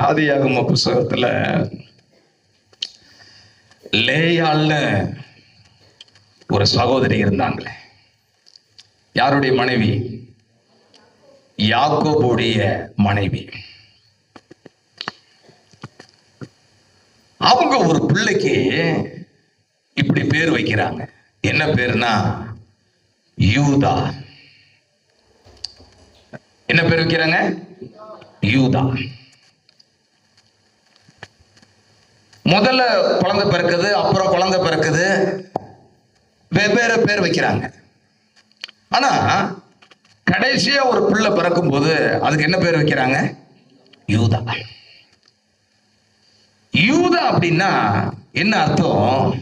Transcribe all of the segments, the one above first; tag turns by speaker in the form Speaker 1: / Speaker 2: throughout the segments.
Speaker 1: ஆதியாகம புஸ்தகத்துல லேயாள்னு ஒரு சகோதரி இருந்தாங்களே. யாருடைய மனைவி? யாக்கோபுடைய மனைவி. அவங்க ஒரு பிள்ளைக்கு இப்படி பேர் வைக்கிறாங்க. என்ன பேருனா யூதா. என்ன பேர் வைக்கிறாங்க? யூதா. முதல்ல குழந்தை பிறக்குது, அப்புறம் குழந்தை பிறக்குது, வெவ்வேறு பேர் வைக்கிறாங்க. ஆனா கடைசியா ஒரு பிள்ளை பிறக்கும் போது அதுக்கு என்ன பேர் வைக்கிறாங்க? யூதா. யூதா அப்படின்னா என்ன அர்த்தம்?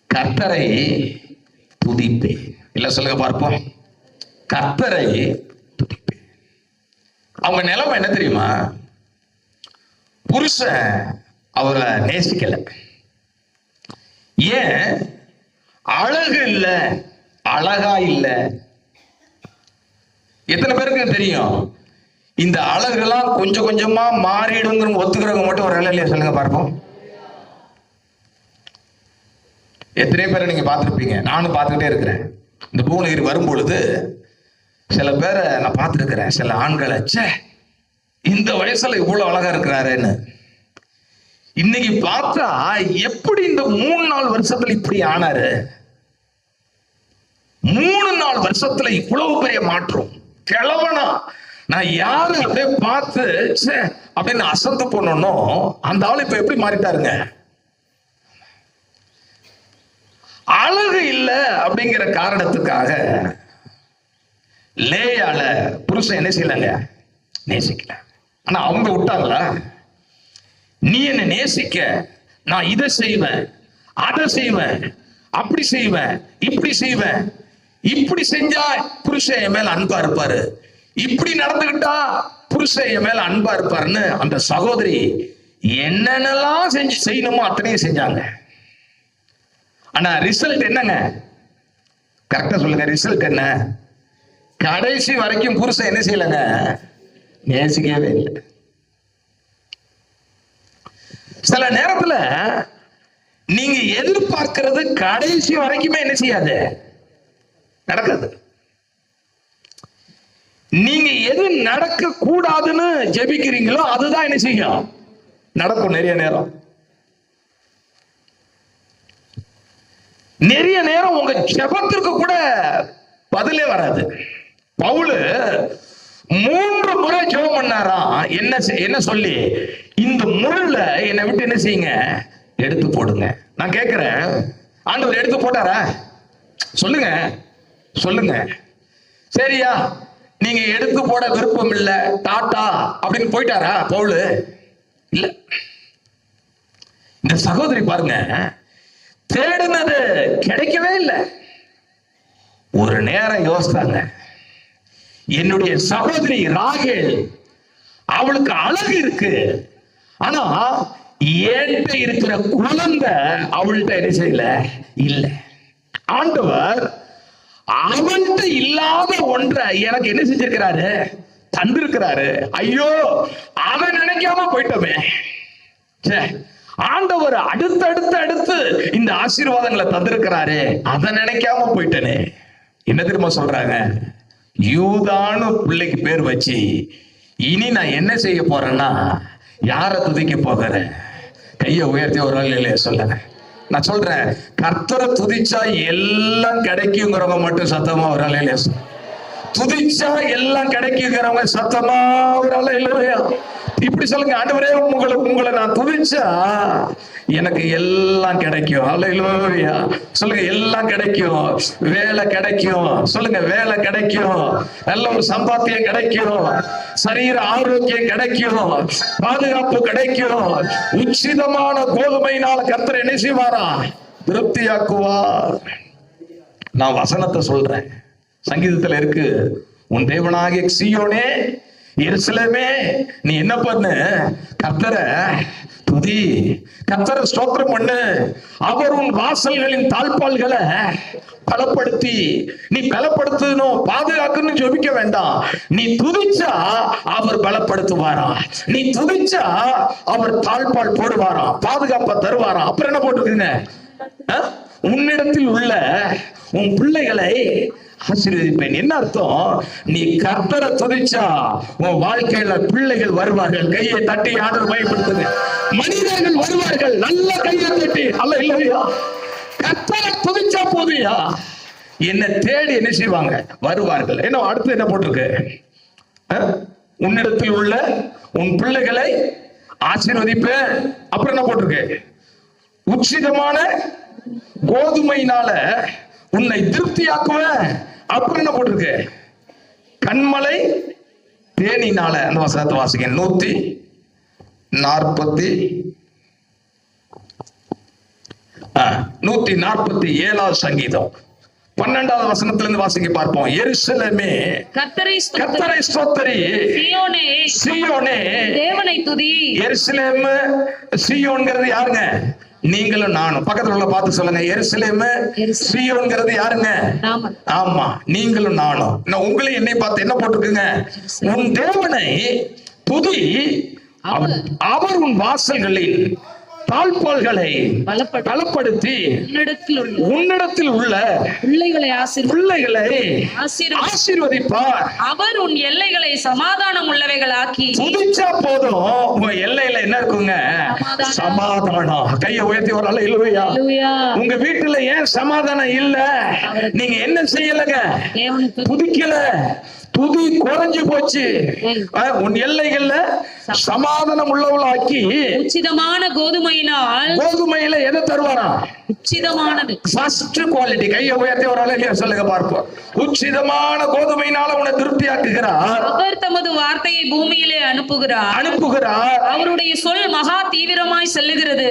Speaker 1: கர்த்தரை துதிப்பே. இல்ல சொல்லுங்க பார்ப்போம். கர்த்தரை துதிப்பே. அவங்க நிலைமை என்ன தெரியுமா? புருஷன் அவரை நேசிக்கல. ஏன்? அழகு இல்ல, அழகா இல்ல. எத்தனை பேருக்கு தெரியும் இந்த அழகுலாம் கொஞ்சம் கொஞ்சமா மாறிடுங்கிற ஒத்துக்கிறவங்க மட்டும் ஒரு இல்லையா? சொல்லுங்க பார்ப்போம். எத்தனை பேரை நீங்க பார்த்துருப்பீங்க? நானும் பார்த்துக்கிட்டே இருக்கிறேன். இந்த பூனகிரி வரும் பொழுது சில பேரை நான் பார்த்துருக்கிறேன். சில ஆண்களை, ச்சே இந்த வயசுல இவ்வளவு அழகா இருக்கிறாருன்னு. இன்னைக்கு பார்த்தா எப்படி இந்த 3-4 வருஷத்துல இப்படி ஆனாரு? 3-4 வருஷத்துல இவ்வளவு பெரிய மாற்றம். கிழவனா நான் யாரு அப்படியே பார்த்து அப்படின்னு அசந்து போனோம்னோ அந்த ஆள் இப்ப எப்படி மாறிட்டாருங்க? அழகு இல்ல அப்படிங்கிற காரணத்துக்காக லேயால புருஷன் என்ன செய்யலங்க? நேசிக்கல. ஆனா அவங்க விட்டாங்களா? நீ என்ன நேசிக்க, நான் இதை செய்வேன், அதை செய்வேன், அப்படி செய்வேன், இப்படி செய்வேன், இப்படி செஞ்சா புருஷன் என் மேல அன்பா இருப்பாரு, இப்படி நடந்துகிட்டா புருஷன் என் மேல அன்பா இருப்பாருன்னு அந்த சகோதரி என்னென்னலாம் செய்யணுமோ அத்தனையும் செஞ்சாங்க. ஆனா ரிசல்ட் என்னங்க? கரெக்டா சொல்லுங்க. ரிசல்ட் என்ன? கடைசி வரைக்கும் புருஷன் என்ன செய்யலங்க? நேசிக்கவே இல்லை. சில நேரத்துல நீங்க எதிர்பார்க்கிறது கடைசி வரைக்குமே என்ன செய்யாது? நடக்காது. நீங்க எது நடக்க கூடாதுன்னு ஜெபிக்கிறீங்களோ அதுதான் என்ன செய்யும்? நடக்கும். நிறைய நேரம் உங்க ஜெபத்திற்கு கூட பதிலே வராது. பவுல் 3 முறை ஜெபம் பண்ணாராம். என்ன சொல்லி? இந்த முள்ள என்னை விட்டு என்ன செய்யுங்க? எடுத்து போடுங்க. நான் கேட்கிறேன், ஆண்டவர் எடுத்து போட்டாரா? சொல்லுங்க சொல்லுங்க. சரியா, நீங்க எடுத்து போட விருப்பம் இல்ல, டாட்டா அப்படின்னு போயிட்டாரா பவுல்? இல்ல. இந்த சகோதரி பாருங்க, தேடுனது கிடைக்கவே இல்லை. ஒரு நேரம் யோசித்தாங்க, என்னுடைய சகோதரி ராகேல், அவளுக்கு அழகு இருக்கு, ஆனா ஏன்ட்ட இருக்கிற குழந்தை அவள்கிட்ட என்ன செய்யல? இல்ல. ஆண்டவர் அவன்கிட்ட இல்லாத ஒன்றை எனக்கு என்ன செஞ்சிருக்கிறாரு? தந்திருக்கிறாரு. ஐயோ, அவன் நினைக்காம போயிட்டோமே. ஆண்டவர் அடுத்து இந்த ஆசீர்வாதங்களை தந்திருக்கிறாரு, அதை நினைக்காம போயிட்டனே. என்ன தெரியுமா சொல்றாங்க? யூதான்னு பிள்ளைக்கு பேர் வச்சு இனி நான் என்ன செய்ய போறேன்னா யாரை துதிக்க போகிறேன்? கையை உயர்த்தி ஒரு நாள் இல்லையா சொல்லுங்க. நான் சொல்றேன், கர்த்தரை துதிச்சா எல்லாம் கிடைக்குங்கிறவங்க மட்டும் சத்தமா ஒரு நாள் இல்லையா? துதிச்சா எல்லாம் கிடைக்குங்கிறவங்க சத்தமா ஒரு நாள் இல்லையா? இப்படி சொல்லுங்க, ஆண்டவரே உங்களை நான் துதிச்சா எனக்கு எல்லாம் கிடைக்கும். அல்லேலூயா சொல்லுங்க. எல்லாம் கிடைக்கும். வேலை கிடைக்கும். சொல்லுங்க, வேலை கிடைக்கும். நல்ல ஒரு சம்பாத்தியம் கிடைக்கும். சரீர ஆரோக்கியம் கிடைக்கும். பாதுகாப்பு கிடைக்கும். உச்சிதமான கோதுமையினால கர்த்தர் என்ன செய்வாரா? திருப்தியாக்குவார். நான் வசனத்தை சொல்றேன். சங்கீதத்துல இருக்கு, உன் தேவனாகிய சீயோனே, எருசலேமே, நீ என்ன பண்ணு? கர்த்தரை துதி, கர்த்தரை ஸ்தோத்திரம் பண்ணு. அவர் உன் வாசல்களின் தாழ்பாள்களை பலப்படுத்தி, நீ பலப்படுத்தணும் பாதுகாக்கணும் ஜெபிக்க வேண்டாம். நீ துதிச்சா அவர் பலப்படுத்துவாரா, நீ துதிச்சா அவர் தாழ்பால் போடுவாரா, பாதுகாப்பா தருவாரா. அப்புறம் என்ன போட்டிருக்குங்க, உன்னிடத்தில் உள்ள உன் பிள்ளைகளை ஆசீர்வதிப்பேன். என்ன அர்த்தம்? நீ கர்த்தரை துதிச்சா உன் வாழ்க்கையில பிள்ளைகள் வருவார்கள். கையை தட்டி ஆண்டவர் பயன்படுத்துங்க. மனிதர்கள் வருவார்கள். நல்ல கையை தட்டி அல்ல இல்லையா, கர்த்தரை துதிச்சா போதுயா, என்னை தேடி என்ன செய்வாங்க, வருவார்கள். என்ன அடுத்து என்ன போட்டிருக்கு, உன்னிடத்தில் உள்ள உன் பிள்ளைகளை ஆசீர்வதிப்பேன். அப்புறம் என்ன போட்டிருக்கு, உச்சிதமான கோதுமையினால உன்னை திருப்தியாக்குவேன். அப்புறம் என்ன போட்டிருக்கு, கண்மலை தேனினால. அந்த வசனத்தை வாசிக்க 147 சங்கீதம் 12வது வசனத்திலிருந்து வாசிக்க பார்ப்போம். எருசலேமே கர்த்தரை ஸ்தோத்திரி, சீயோனே தேவனை துதி. எருசலேம் சீயோன்ங்கிறது யாருங்க, நீங்களும் நானும். பக்கத்துல உள்ள பார்த்து சொல்லுங்க, எருசலேம் சீயோன்ங்கிறது யாருங்க, ஆமா நீங்களும் நானும். உங்களையும் என்னை பார்த்து என்ன போட்டிருக்குங்க, உன் தேவனை துதி, அவர் உன் வாசல்களில் தாழ்பாள்களை பலப்படுத்தி உன்னிடத்தில் உள்ள பிள்ளைகளை ஆசீர்வதிப்பார். அவர் உன் எல்லைகளை சமாதானம் உள்ளவைகளாக்கி. துதிச்சா போதும் உங்க எல்லையில என்ன இருக்குங்க, சமாதானம். கையை உயர்த்தி ஒரு அல்ல இல்லையா, உங்க வீட்டுல ஏன் சமாதானம் இல்ல, நீங்க என்ன செய்யலங்க, துதிக்கல, துதி குறைஞ்சு போச்சு. உன் எல்லைகள்ல சமாதானம் உள்ளவளாக்கி உச்சிதமான கோதுமையில எதை தருவாரா, உச்சிதமானது, ஃபர்ஸ்ட் குவாலிட்டி. கையை உயர்த்தி ஒரு அழகிய சொல்லுங்க பார்ப்போம். உச்சிதமான கோதுமையினால உன்னை திருப்தியாக்குகிறார். அவர் தமது வார்த்தையை பூமியிலே அனுப்புகிறார். அவருடைய சொல் மகா தீவிரமாய் செல்லுகிறது.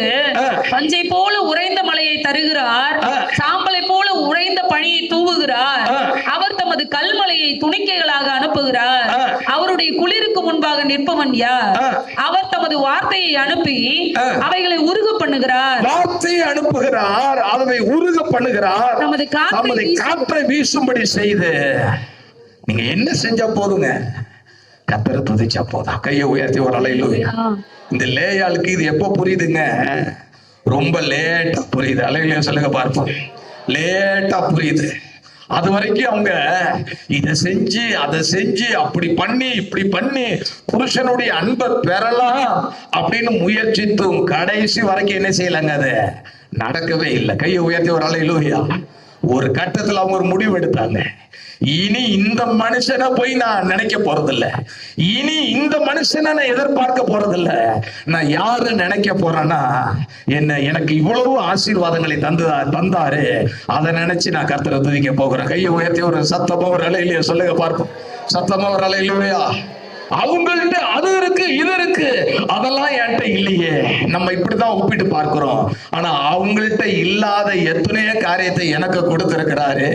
Speaker 1: பஞ்சை போல உறைந்த மலையை தருகிறார், சாம்பலை போல உறைந்த பனியை தூவுகிறார். அவர் தமது கல்மலையை துணிக்கைகளாக அனுப்புகிறார். அவருடைய குளிருக்கு முன்பாக நிற்பவன் யார்? அவர் தமது வார்த்தையை அனுப்பி அவைகளை உருக பண்ணுகிறார். வார்த்தையை அனுப்புகிறார், அதை உருக பண்ணுகிறார். நமது காற்றை வீசும்படி செய்து. நீங்க என்ன செஞ்சா போதுங்க, கர்த்தரை துதிச்சா போதா. கையை உயர்த்தி ஒரு அலையிலூயா. இந்த லேயாளுக்கு இது எப்ப புரியுதுங்க, ரொம்ப லேட்டா புரியுது. அலையிலூயா சொல்லுங்க பார்ப்போம். லேட்டா புரியுது. அது வரைக்கும் அவங்க இதை செஞ்சு அதை செஞ்சு அப்படி பண்ணி இப்படி பண்ணி புருஷனுடைய அன்பை பெறலாம் அப்படின்னு முயற்சித்தும் கடைசி வரைக்கும் என்ன செய்யலாங்க, அது நடக்கவே இல்லை. கையை உயர்த்தி ஒரு அலையிலூயா. ஒரு கட்டத்துல அவங்க ஒரு முடிவு எடுத்தாங்க, இனி இந்த மனுஷனை போய் நான் நினைக்க போறதில்ல, இனி இந்த மனுஷனை நான் எதிர்பார்க்க போறதில்ல. நான் யாரு நினைக்க போறேன்னா, எனக்கு இவ்வளவு ஆசீர்வாதங்களை தந்தாரு, அதை நினைச்சு நான் கர்த்தரை துதிக்க போகிறேன். கையை உயர்த்தி ஒரு சத்தமா ஒரு அலையிலையா சொல்லுங்க பார்ப்போம். சத்தமா ஒரு அலையிலையா. அவங்கள்ட்ட அது இருக்கு இது இருக்கு, அதெல்லாம் என்கிட்ட இல்லையே. நம்ம இப்படிதான் ஒப்பிட்டு பார்க்கிறோம். ஆனா அவங்கள்ட்ட இல்லாத எத்தனையோ காரியத்தை எனக்கு கொடுத்திருக்கிறாரு.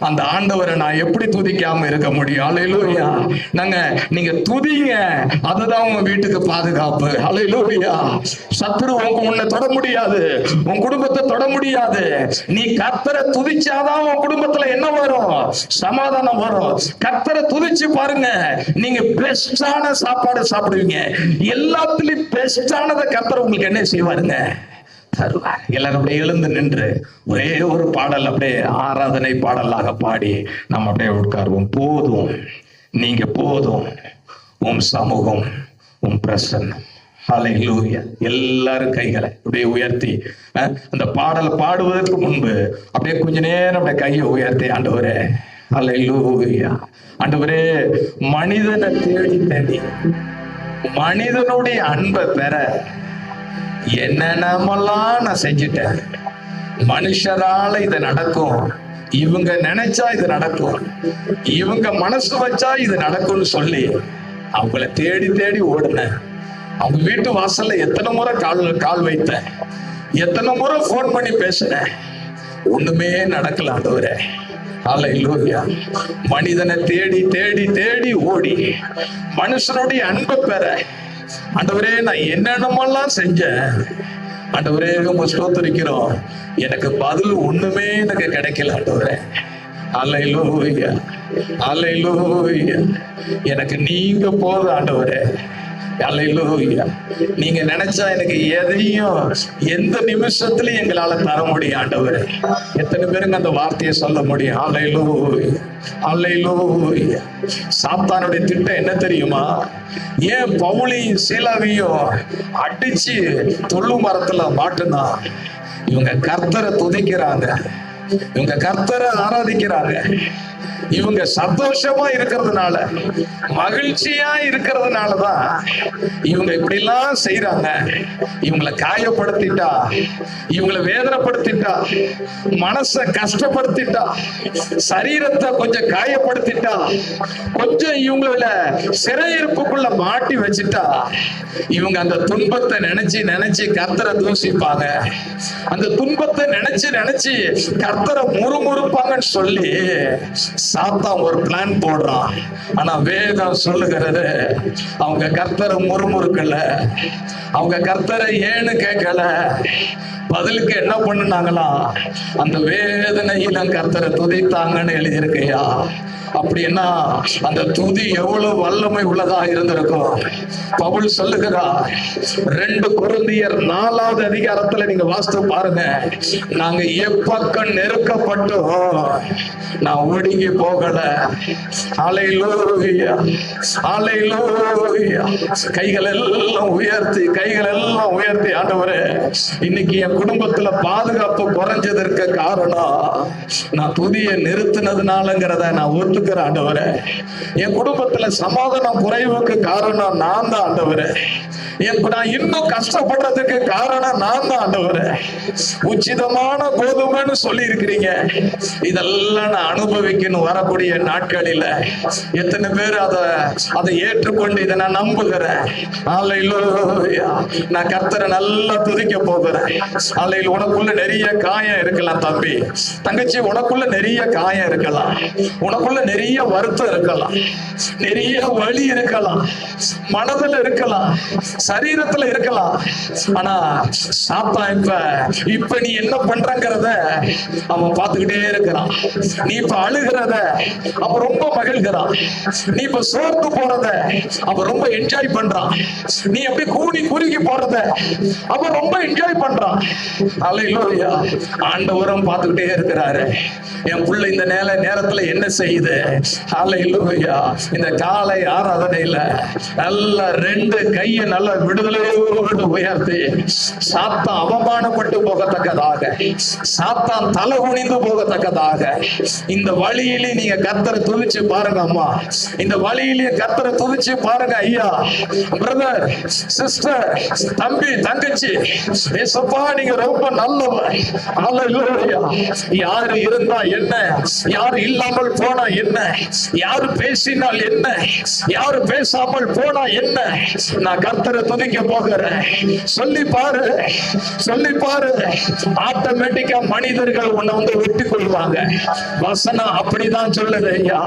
Speaker 1: அந்த ஆண்டவரை நான் எப்படி துதிக்காம இருக்க முடியும்? அல்லேலூயா. நீங்க துதிங்க, அதுதான் உங்க வீட்டுக்கு பாதுகாப்பு. அல்லேலூயா. சத்துரு உன்னை தொட முடியாது, உன் குடும்பத்தை தொட முடியாது. நீ கர்த்தரை துதிச்சாதான் உன் குடும்பத்துல என்ன வரும், சமாதானம் வரும். கர்த்தரை துதிச்சு பாருங்க, நீங்க பெஸ்ட் சாப்பாடு சாப்பிடுவீங்க. எல்லாத்துலயும் பெஸ்டானதை கர்த்தர் உங்களுக்கு என்ன செய்வாருங்க, தருவார். எல்லாரும் அப்படியே எழுந்து நின்று ஒரே ஒரு பாடல் அப்படியே ஆராதனை பாடலாக பாடி நம்ம அப்படியே உட்காருவோம். போதும் நீங்க போதும், உம் சமூகம், உம் பிரசன்னம். ஹல்லேலூயா. எல்லாரும் கைகளை அப்படியே உயர்த்தி அந்த பாடலை பாடுவதற்கு முன்பு அப்படியே கொஞ்ச நேரம் அப்படியே கையை உயர்த்தி, ஆண்டவரே ஹல்லேலூயா, ஆண்டவரே மனிதனை தேடி தேடி மனிதனுடைய அன்பை பெற என்னென்னமெல்லாம் நான் செஞ்சுட்டேன். மனுஷரால இது நடக்கும், இவங்க நினைச்சா இது நடக்கும், இவங்க மனசு வச்சா இது நடக்கும்னு சொல்லி அவங்கள தேடி தேடி ஓடுனேன். அவங்க வீட்டு வாசல்ல எத்தனை முறை கால் வைத்தேன், எத்தனை முறை போன் பண்ணி பேசினேன், ஒண்ணுமே நடக்கல ஆண்டவரே. ஹல்லேலூயா. மனிதனை தேடி தேடி தேடி ஓடி மனுஷனுடைய அன்பை பெற ஆண்டவரே நான் என்னென்னமெல்லாம் செஞ்சேன், ஆண்டவரே உங்க ஸ்தோத்திரிக்கிறோம், எனக்கு பதில் ஒண்ணுமே எனக்கு கிடைக்கல ஆண்டவரே. அல்லேலூயா, அல்லேலூயா. எனக்கு நீங்க போதும் ஆண்டவரே. அல்லேலூயா. நீங்க நினைச்சா எனக்கு எதையும் எந்த நிமிஷத்துலயும் எங்களால தர முடியும் ஆண்டவரே. எத்தனை பேருங்க அந்த வார்த்தையை சொல்ல முடியும்? அல்லேலூயா, அல்லேலூயா. சாத்தானுடைய திட்டம் என்ன தெரியுமா? ஏன் பவுலையும் சீலாவையும் அடிச்சு தொழு மரத்துல மாட்டுனா, இவங்க கர்த்தரை துதிக்கிறாங்க, இவங்க கர்த்தரை ஆராதிக்கிறாங்க, இவங்க சந்தோஷமா இருக்கிறதுனால, மகிழ்ச்சியா இருக்கிறதுனாலதான் இவங்க இப்படி எல்லாம் செய்யறாங்க. இவங்களை காயப்படுத்திட்டா, இவங்களை வேதனைப்படுத்திட்டா, மனச கஷ்டப்படுத்திட்டா, சரீரத்தை கொஞ்சம் காயப்படுத்திட்டா, கொஞ்சம் இவங்கள சிறையிருப்புக்குள்ள மாட்டி வச்சுட்டா, இவங்க அந்த துன்பத்தை நினைச்சு நினைச்சு கர்த்தரை தூசிப்பாங்க. அந்த துன்பத்தை நினைச்சு நினைச்சு கர்த்தரை முறுமுறுப்பாங்கன்னு சொல்லி சாத்தான் ஒரு பிளான் போடுறான். ஆனா வேதம் சொல்லுகிறது, அவங்க கர்த்தரை முறுமுறுக்கல, அவங்க கர்த்தரை ஏன்னு கேட்கல, பதிலுக்கு என்ன பண்ணுனாங்களா, அந்த வேதனையில கர்த்தரை துதித்தாங்கன்னு எழுதியிருக்கையா. அப்படின்னா அந்த துதி எவ்வளவு வல்லமை உள்ளதா இருந்திருக்கும். பவுல் சொல்லுகிறார், 2 கொரிந்தியர் 4வது அதிகாரத்துல நீங்க வாசித்து பாருங்க, நாங்க எப்பக்கம் நெருக்கப்பட்டோம், நான் ஒடுங்கி போகல. அல்லேலூயா, அல்லேலூயா. கைகள் எல்லாம் உயர்த்தி, கைகள் எல்லாம் உயர்த்தி, ஆண்டவரே இன்னைக்கு என் குடும்பத்துல பாதுகாப்பு குறைஞ்சதற்கு காரணம் நான் துதியை நிறுத்தினதுனாலங்கிறத நான் ஒத்துக்கிறேன் ஆண்டவரே. என் குடும்பத்துல சமாதானம் குறைவுக்கு காரணம் நான் தான் ஆண்டவரே. நான் இன்னும் கஷ்டப்படுறதுக்கு காரணம் நான் தான் ஆண்டவரே. உச்சிதமான கோதுமைன்னு சொல்லி இருக்கிறீங்க, இதெல்லாம் நான் அனுபவிக்கணும் வரக்கூடிய நாட்களில். எத்தனை பேர் அதை ஏற்றுக்கொண்டு இதை நான் நம்புகிறேன். அல்லேலூயா. நான் கர்த்தரை நல்லா துதிக்க போகிறேன். அல்லேலூயா. உனக்குள்ள நிறைய காயம் இருக்கலாம் தம்பி, தங்கச்சி, உனக்குள்ள நிறைய காயம் இருக்கலாம், உனக்குள்ள நிறைய வருத்தம் இருக்கலாம், நிறைய வலி இருக்கலாம், மனதில் இருக்கலாம், சரீரத்துல இருக்கலாம். ஆனா சாத்தான் இப்ப நீ என்ன பண்றங்கிறத அவன் பார்த்துக்கிட்டே இருக்கிறான். நீ இப்ப அழுகிறத அவன் ரொம்ப மகிழ்கிறான். நீ இப்ப சோர்ந்து போறத அவன் ரொம்ப என்ஜாய் பண்றான். நீ அப்படி கூடி குறுகி போறத அவன் ரொம்ப என்ஜாய் பண்றான். அல்லேலூயா. ஆண்டவரும் பார்த்துக்கிட்டே இருக்கிறாரு, என் புள்ள இந்த நேரத்துல என்ன செய்யுது. அல்லேலூயா. இந்த காலை ஆராதனையில நல்ல 2 கையை நல்ல விடுதலையோடு உயர்த்தி, சாத்தான் அவமானப்பட்டு போகத்தக்கதாக, சாத்தான் தலை குனிந்து போகத்தக்கதாக, இந்த வழியிலே நீங்க கர்த்தரை துதிச்சு பாருங்க அம்மா, இந்த வழியிலே கர்த்தரை துதிச்சு பாருங்க ஐயா, பிரதர், சிஸ்டர், தம்பி, தங்கச்சி. ஏசப்பா நீங்க ரொம்ப நல்லவர். அல்லேலூயா. யாரு இருந்தா என்ன, யாரு இல்லாமல் போனா என்ன, யாரு பேசினால் என்ன, யாரு பேசாமல் போனா என்ன, நான் கர்த்தரை துதிக்க போகிறேன். சொல்லி பாரு, சொல்லி பாரு. ஆட்டோமேட்டிக்கா மனிதர்கள் உன்னை வந்து வெட்டி கொள்வாங்க. வசனம் அப்படிதான் சொல்லுது ஐயா.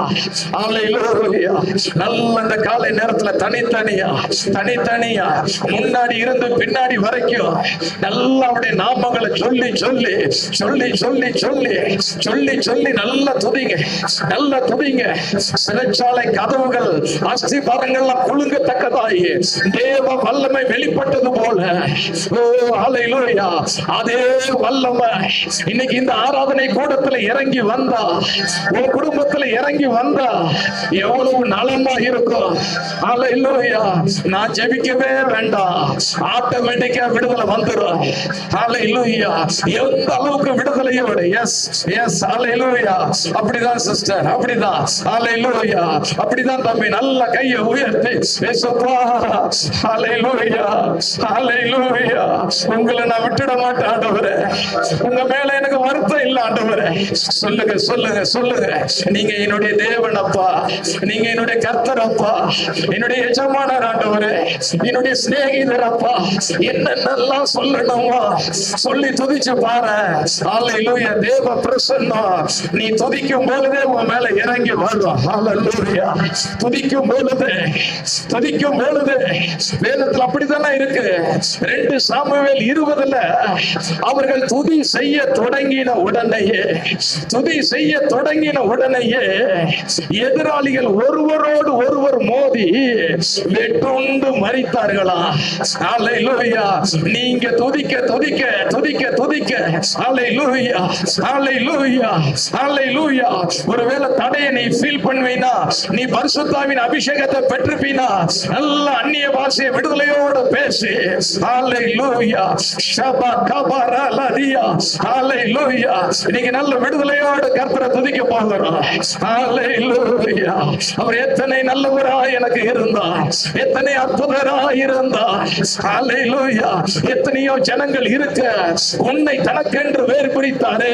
Speaker 1: அல்லேலூயா. நல்ல அந்த காலை நேரத்துல தனித்தனியா தனித்தனியா முன்னாடி இருந்து பின்னாடி வரைக்கும் நல்ல அவருடைய நாமங்களை சொல்லி சொல்லி சொல்லி சொல்லி சொல்லி சொல்லி சொல்லி நல்ல துதிங்க, நல்ல துதிங்க. சிறைச்சாலை கதவுகள் அஸ்திபாரங்கள்ல குலுங்கத்தக்கதாய் தேவ வல்லமை வெளிப்பட்டது போல, ஓ அல்லேலூயா, அதே வல்லமை இன்னைக்கு இந்த ஆராதனை கூடத்துல இறங்கி வந்தா, உன் குடும்பத்துல இறங்கி வந்தா எவ்வளவு நலமா இருக்கும். அல்லேலூயா. நான் ஜெபிக்கவே வேண்டாம், ஆட்டோமேட்டிக்கா விடுதலை வந்துடும். அல்லேலூயா. எந்த அளவுக்கு விடுதலையோட, எஸ் எஸ், அல்லேலூயா. அப்படிதான் சிஸ்டர், அப்படிதான். அல்லேலூயா. அப்படிதான் தம்பி. நல்ல கையை உயர்த்தி ஏசப்பா, அல்லேலூயா, அல்லேலூயா. உங்களை நான் விட்டுட மாட்டேன் ஆண்டவரே, உங்க மேல எனக்கு வருத்தம் இல்ல ஆண்டவரே. சொல்லுங்க சொல்லுங்க சொல்லுங்க, நீங்க என்னுடைய தேவன் அப்பா, நீங்க என்னுடைய கர்த்தர் அப்பா, என்னுடைய எஜமானர் ஆண்டவரே, என்னுடைய சிநேகிதர் அப்பா. என்னென்னலாம் சொல்லணுமா சொல்லி துதிச்சு பாரு. அல்லேலூயா. தேவ பிரசன்னம் நீ துதிக்கும் பொழுதே உன் மேல இறங்கி வரும். ஹல்லேலூயா. துதிக்கும் பொழுது வேதத்தில் அப்படித்தானே இருக்கு. 2 சாமுவேல் 20 அவர்கள் துதி செய்ய தொடங்கின உடனேயே எதிராளிகள் ஒருவரோடு ஒருவர் மோதி வெட்டுண்டு மரித்தார்களா. ஹல்லேலூயா. நீங்க துதிக்க ஹல்லேலூயா, ஹல்லேலூயா, ஹல்லேலூயா. ஒருவேளை தடையை நீ ஃபீல் பண்ணுவீனா, நீ பரிசுத்தாவின் அபிஷேகத்தை பெற்றுப்பீனா, நல்ல அந்நிய பாஷையை விடுதலையோடு பேசி ஹல்லேலூயா, ஷபா கபரா லதியா, ஹல்லேலூயா. நீங்க நல்ல விடுதலையோடு கர்த்தரை துதிக்க போகிறோம். ஹல்லேலூயா. அவர் எத்தனை நல்லவராய் எனக்கு இருந்தார், எத்தனை அற்புதராய் இருந்தார். ஹல்லேலூயா. எத்தனையோ ஜனங்கள் இருக்க உன்னை தனக்கென்று வேறு பிரித்தாரே.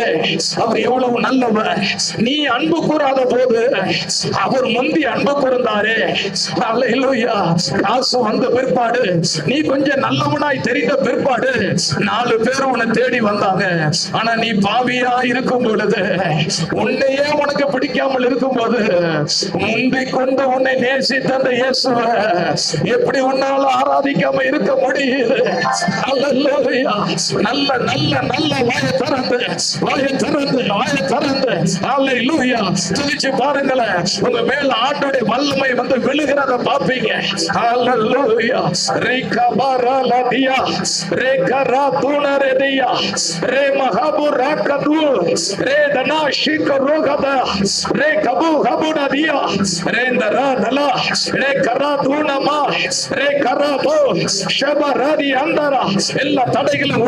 Speaker 1: அவர் எவ்வளவு நல்லவர். நீ அன்பு கூறாத போது அவர் முந்தி அன்பு கூர்ந்தாரே. ஹல்லேலூயா. காசு வந்த பிற்பாடு, நீ கொஞ்சம் நல்லவனாய் தெரிந்த பிற்பாடு 4 பேர் உன்னை தேடி வந்தாங்க. ஆனா நீ பாவியா இருக்கும் பொழுது, உன்னையே உனக்கு பிடிக்காமல் இருக்கும் போது, முந்திக் கொண்டு உன்னை நேசித்த அந்த இயேசுவை எப்படி உன்னால ஆராதிக்காம இருக்க முடியுது? ஹல்லேலூயா. நல்ல நல்ல நல்ல வாயை திறந்து ஹல்லேலூயா துதிச்சு பாருங்களேன். உங்க மேல ஆண்டோடைய வல்லமை வந்து விழுகிறத பாப்பீங்க. ஹல்லேலூயா. ரேகபரா லதியா, ரேகரா துனரதியா, ரே மஹபுரா கது, ரே தனா ஷிகரோகத, ரே கபு கபுனதியா, ரே தரா தலா, ரே கரா துனமா, ரே கரா தோ ஷபரதி அந்தரா. எல்லா தடைகளும்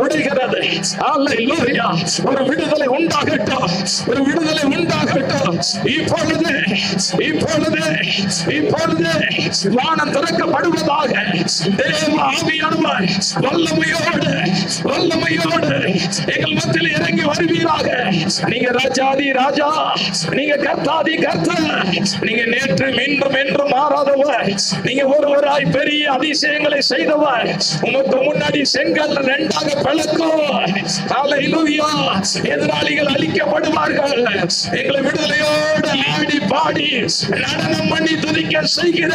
Speaker 1: உடைகிறது. ஹல்லேலூயா. ஒரு விடுதலை உண்டாகட்டும். இப்பொழுது வானம் திறக்கப்படுவதாக. தேவ ஆவியானவர் வல்லமையோடு எங்கள் மத்தியில் இறங்கி வருவீராக. நீங்க ராஜாதி ராஜா, நீங்க கர்த்தாதி கர்த்தர், நீங்க நேற்று இன்றும் என்றும் மாறாதவர். நீங்க ஒருவராய் பெரிய அதிசயங்களை செய்தவர். உமக்கு முன்னாடி செங்கல் 2ஆக பிளக்கும். ஹல்லேலூயா. எதிராளிகள் அழிக்கப்படுவார்கள். எங்களை விடுதலையோடு ஆடி பாடி நடனம் பண்ணி துதிக்க செய்கிற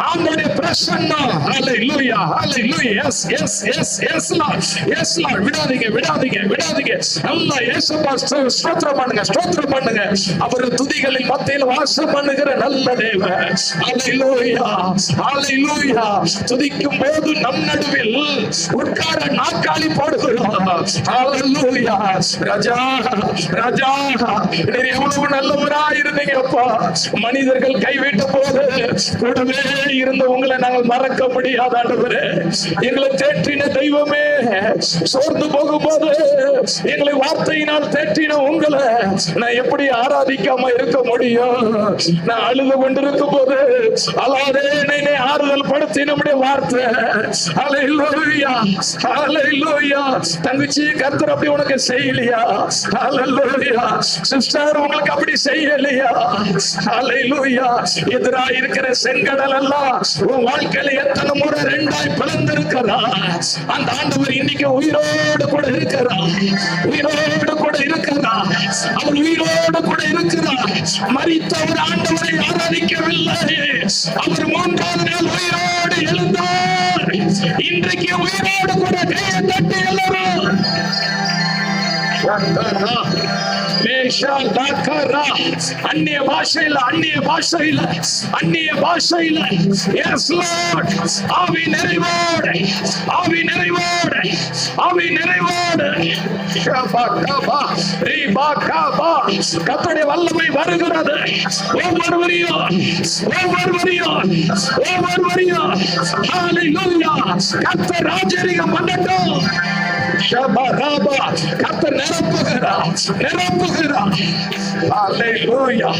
Speaker 1: ஆண்டவருடைய பிரசன்னம். Hallelujah, hallelujah. Yes yes yes yes lord, yes lord. விடாதீங்க. நல்லா இயேசுவை ஸ்தோத்திரம் பண்ணுங்க. அவர் துதிகளின் மத்தியில் வாசம் பண்ணுகிற நல்ல தேவன். ஹல்லேலூயா. துதிக்கும் போது நம் நடுவில் உட்கார நாற்காலி போடுகிறோம். ஹல்லேலூயா. ராஜா நீர் எவ்வளவு நல்லவராய் இருந்தீங்கப்பா. மனிதர்கள் கைவிட்ட போது கூடவே இருந்த உங்களை நாங்கள் மறக்க முடியாத ஆண்டவரே. எங்களை தேற்றின தெய்வமே, சோர்ந்து போகும்போது எங்களை வார்த்தையினால் தேற்றின உங்களை நான் எப்படி ஆராதிக்காம இருக்க முடியும்? நான் அழுது கொண்டிருக்கும் போது அல்லாதே என்னை ஆறுதல் படுத்தி நம்முடைய வார்த்தை. ஹல்லேலூயா, ஹல்லேலூயா. தங்கச்சி, கர்த்தர் அப்படி உனக்கு செய்யலையா? ஹல்லேலூயா. சிஸ்டர், உங்களுக்கு அப்படி செய்யலையா? ஹல்லேலூயா. எதிராக இருக்கிற செங்கடல் எல்லாம் உன் வாழ்க்கையில எத்தனை முறை 2ஆய் பிளந்திருக்கிறா. அந்த ஆண்டவர் இன்னைக்கு உயிரோடு கூட இருக்கிறார். அவர் உயிரோடு கூட இருக்கிறார். மரித்த ஒரு ஆண்டவரை ஆராதிக்கவில்லை. அவர் 3ஆவது நாள் உயிரோடு எழுந்தார். இன்றைக்கு உயிரோடு கூட கையை தட்டி எல்லாரும் அந்நிய பாஷையில எஸ் லார்ட். ஆவி நிறைவோடு கர்த்தருடைய வல்லமை வருகிறது. ஒவ்வொருவரையும் ஹல்லேலூயா. கர்த்தர் ராஜரீகம் பண்ணட்டும். கர்த்தர் நிரப்புகிறார். ஹல்லேலூயா.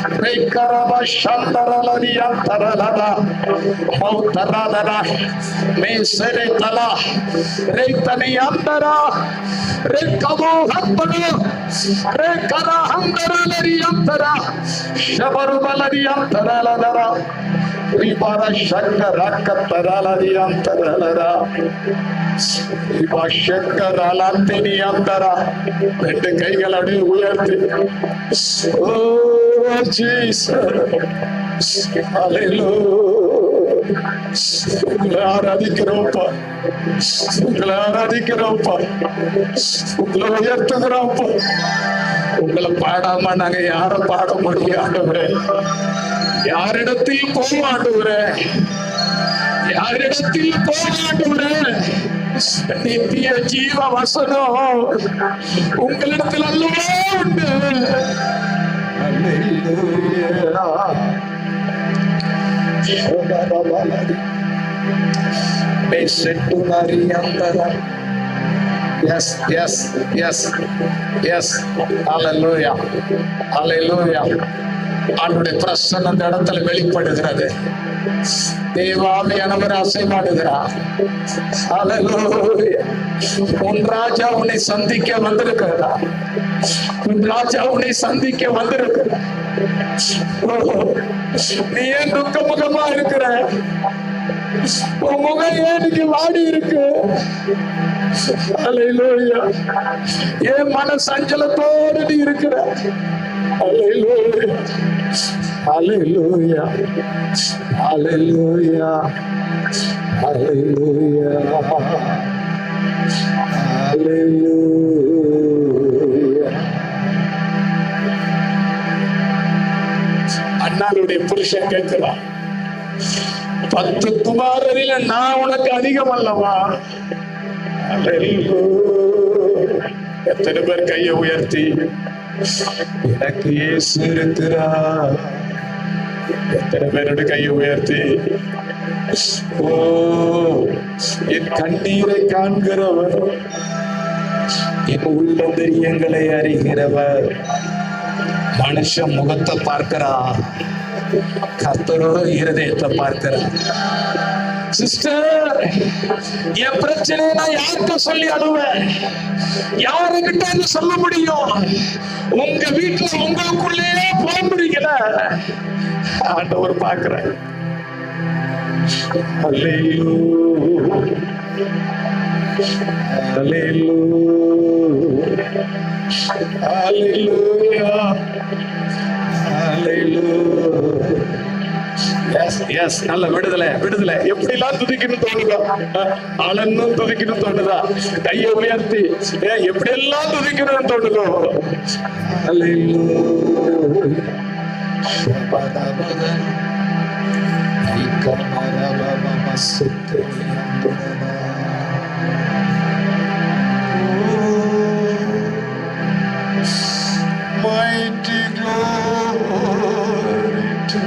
Speaker 1: Rekaraba Shandaralari Antaralada Mautarada Meseretala Retani Antara Rekabo Hambana Rekara Handaralari Antara Shabarubalari Antaralada Ribara Shakara Kataralari Antaralada Riba Shakaralantini Antara ரெண்டு கைகள் அப்படியே உயர்த்தி Oh Jesus, Hallelujah. உங்களை ஆராதிக்கிறோம்ப்பா, உங்களை ஆராதிக்கிறோம்ப்பா, உங்களை உயர்த்துகிறோம்ப்பா. உங்களை பாடாம நாங்க யார பாட முடியும் ஆண்டவரே? யாரிடத்தில் போக ஆண்டவரே? யாரிடத்தில் போக ஆண்டவரே? நித்திய ஜீவ வசனம் உங்களிடத்தில் அல்லவா உண்டு. Yes, yes, yes, yes. Hallelujah, hallelujah. ஆண்டுடைய பிரசன்னம் அந்த இடத்துல வெளிப்படுகிறது. தேவாவியானவர் அசைவாடுகிறார். ஹல்லேலூயா. உன் ராஜா உன்னை சந்திக்க வந்திருக்கிறார். உன் ராஜா உன்னை சந்திக்க வந்திருக்கிறார். நீ ஏன் துக்கமுகமா இருக்கிற? உன் முகம் ஏன் நீ வாடி இருக்கு? ஹல்லேலூயா. ஏன் மன சஞ்சலத்தோடு நீ இருக்கிற? Hallelujah. Hallelujah. Hallelujah. Hallelujah. Hallelujah. அண்ணாளுடைய புருஷன் கேட்கிறான், 10 குமாரரில் நான் உனக்கு அதிகம் அல்லவா? எத்தனை பேர் கையை உயர்த்தி எனக்கு இயேசு இருக்கிறார்? எத்தனை பேரோட கையை உயர்த்தி ஓ என் கண்ணீரை காண்கிறவர், என் உள்ளந்தரியங்களை அறிகிறவர். மனுஷன் முகத்தை பார்க்கிறார், கர்த்தரோட இருதயத்தை பார்க்கிறார். சிஸ்டர், என் பிரச்சனையை நான் யார்கிட்ட சொல்லி அழுவேன்? யாருக்கிட்ட சொல்ல முடியும்? உங்க வீட்டுல உங்களுக்குள்ளே போக முடியல. ஆண்டவர் பார்க்கிறேன். ஹல்லேலூயா, ஹல்லேலூயா, ஹல்லேலூயா. Yes, நல்ல விடுதலை, விடுதலை. எப்படி எல்லாம் துதிக்கணும் தோணுதா? ஆளன்னும் துதிக்கணும் தோணுதா? கையை உயர்த்தி எப்படி எல்லாம் துதிக்கணும் தோணுதோ? Mighty glory to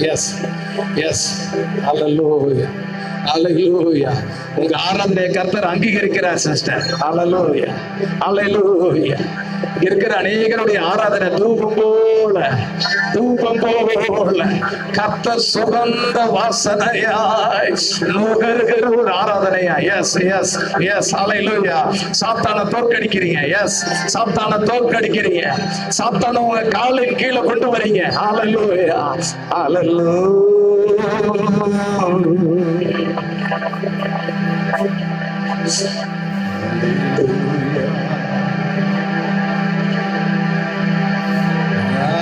Speaker 1: Yes, yes, hallelujah, hallelujah. உங்க ஆராதனையை கர்த்தர் அங்கீகரிக்கிறார் சிஸ்டர். ஹல்லேலூயா, ஹல்லேலூயா. இருக்கிற அநேகருடைய ஆராதனை தூபம் போல, தூபம் போல கர்த்தர் சுகந்த வாசனையாய் நுகர்கிற ஒரு ஆராதனையா. எஸ், எஸ், எஸ், ஹல்லேலூயா. சாத்தானை தோற்கடிக்கிறீங்க. எஸ், சாத்தானை தோற்கடிக்கிறீங்க. சாத்தானை உங்க காலின் கீழே கொண்டு வரீங்க. ஹல்லேலூயா, ஹல்லேலூயா.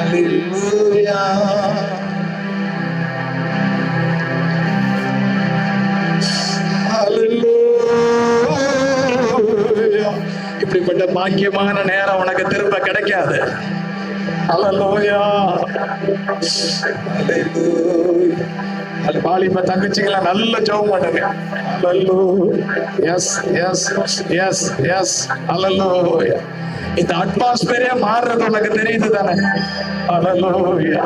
Speaker 1: Hallelujah. Hallelujah. இப்படிப்பட்ட பாக்கியமான நேரம் உனக்கு திரும்ப கிடைக்காது. Hallelujah. Hallelujah. வாலிப தங்கச்சிங்களா நல்ல ஜெபம் பண்ணுங்க. Hallelujah. Yes, yes, yes, yes. Hallelujah. இந்த அட்மாஸ்பியரே மாறுறது உனக்கு தெரியுது தானே? ஹல்லேலூயா.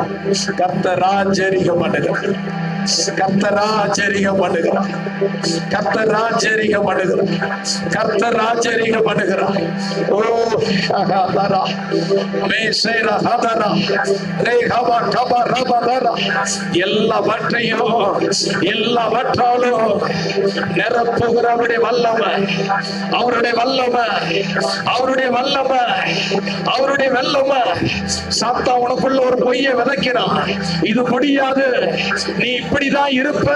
Speaker 1: கர்த்தர் ஆச்சரியம் பண்ணுகிறார், கர்த்தர் ஆச்சரியம் பண்ணுகிறார், கர்த்தர் ஆச்சரியம் பண்ணுகிறார், கர்த்தர் ஆச்சரியம் பண்ணுகிறார். ஓ ஹதரா மேசேரா ஹதரா ரேகபா கபா ரபதரா, எல்லாவற்றாலும் நிரப்புகிற அவருடைய வல்லமை, அவருடைய வல்லமை, அவருடைய வல்லமை, அவருடைய வல்லமை. சாத்தா உனக்குள்ள ஒரு பொய்யை விதைக்கிறான், இது முடியாது, நீ இப்படிதான் இருப்ப,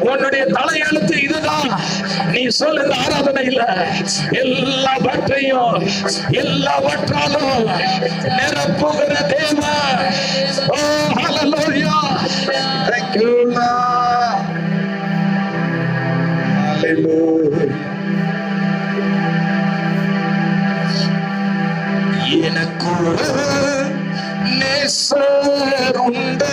Speaker 1: உன்னுடைய தலையெழுத்து இதுதான், நீ சொல் இந்த ஆராதனையில எல்லாவற்றாலும் நிரப்புகிற தேவன். ஓ ஹல்லேலூயா. Thank you Lord. Hallelujah. எனக்கு ஒரு நேசர் உண்டு,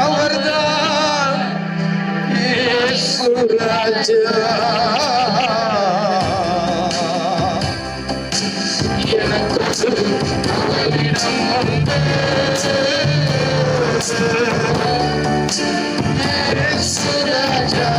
Speaker 1: அவர்தான் இயேசு ராஜா. எனக்கு அவரிடம் உண்டு, இயேசு ராஜா.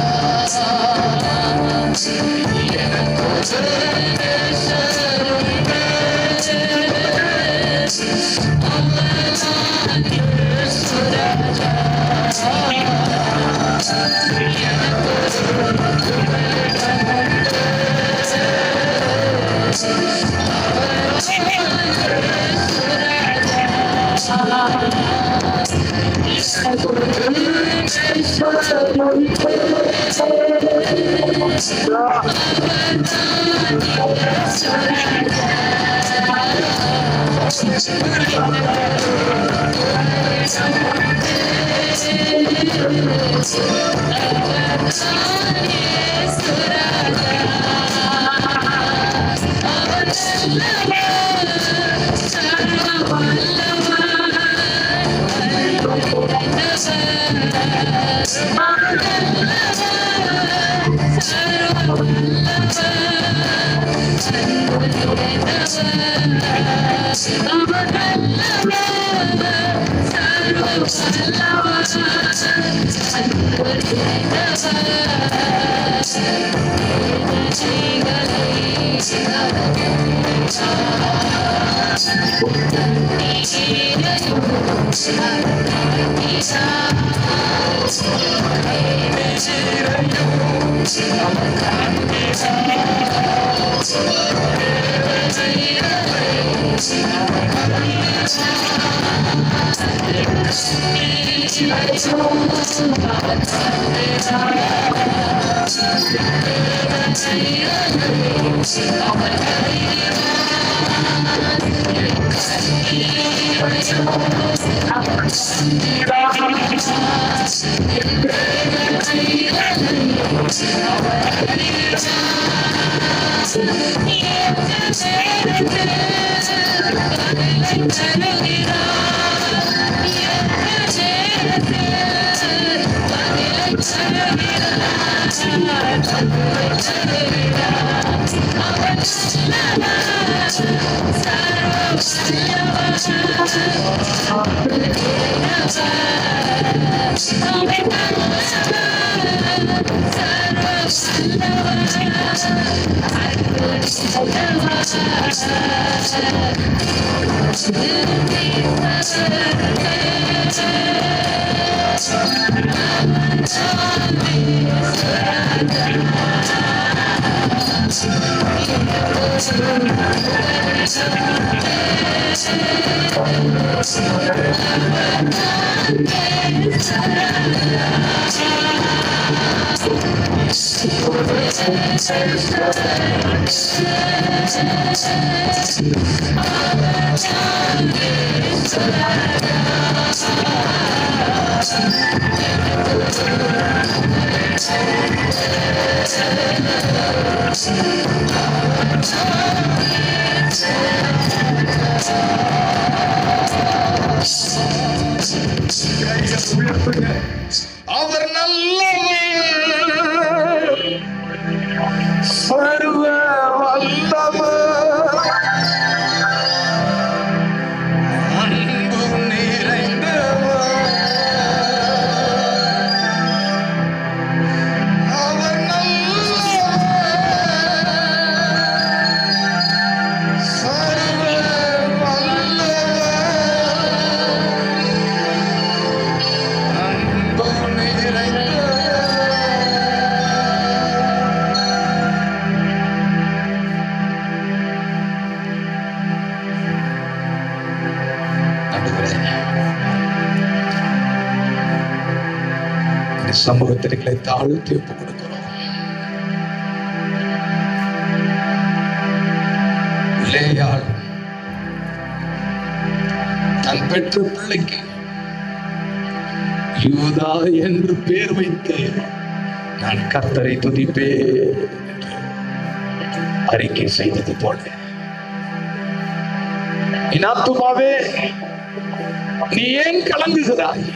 Speaker 1: அவர் நல்லவர், சமூகத்திற்களை தாழ்த்தி ஒப்பு கொடுக்கிறோம். லேயாள் தன் பெற்ற பிள்ளைக்கு யூதா என்று பேர் வைத்து நான் கர்த்தரை துதிப்பேன் என்று அறிக்கை செய்தது போல, என் ஆத்துமாவே நீ ஏன் கலங்குகிறாய்?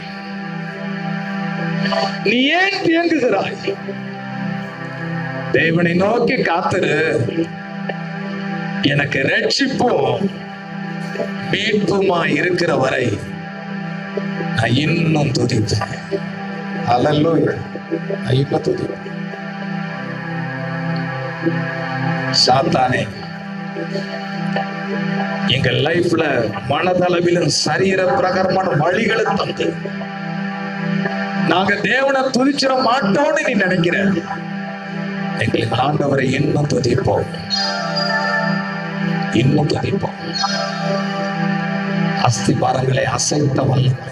Speaker 1: நீ ஏன் தியங்குகிறாய்? தேவனை நோக்கி காத்திரு. எனக்கு ரட்சிப்பும் மீட்புமாய் இருக்கிற வரை நான் இன்னும் துதிப்பேன். அல்லேலூயா. நான் இன்னும் துதிப்பேன். சாத்தானே, எங்க லைஃப்ல மனதளவிலும் சரீர பிரகாரமான வழிகளை தந்து நாங்க தேவனை துதிச்சிட மாட்டோம்னு நீ நினைக்கிற, எங்களுக்கு ஆண்டவரை இன்னும் துதிப்போம், இன்னும் துதிப்போம். அஸ்திபாரங்களை அசைத்த வல்லமை,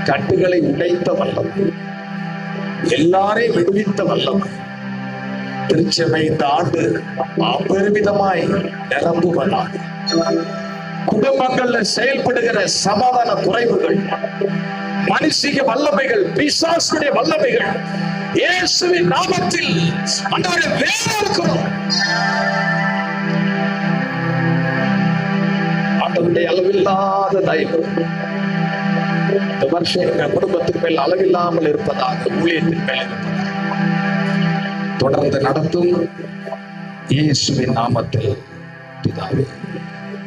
Speaker 1: கட்டுகளை உடைத்த வல்லமை, எல்லாரையும் விடுவித்த வல்லமை திருச்சபை இந்த ஆண்டு அபரிமிதமாய் நிரம்புவதாக. குடும்பங்கள்ல செயல்படுகிற சமாதான குறைவுகள், மனுஷிக வல்லமைகள், பிசாசுடைய வல்லமைகள் இயேசுவின் நாமத்தில் ஆண்டவரே வேற இருக்கிறோம். ஆண்டவருடைய அளவில்லாத தயவு இந்த வருஷம் எங்கள் குடும்பத்தின் மேல் அளவில்லாமல் இருப்பதாக, ஊழியத்தின் மேல் இருப்பதாக தொடர்ந்து நடத்தும் இயேசுவின் நாமத்தில் பிதாவே.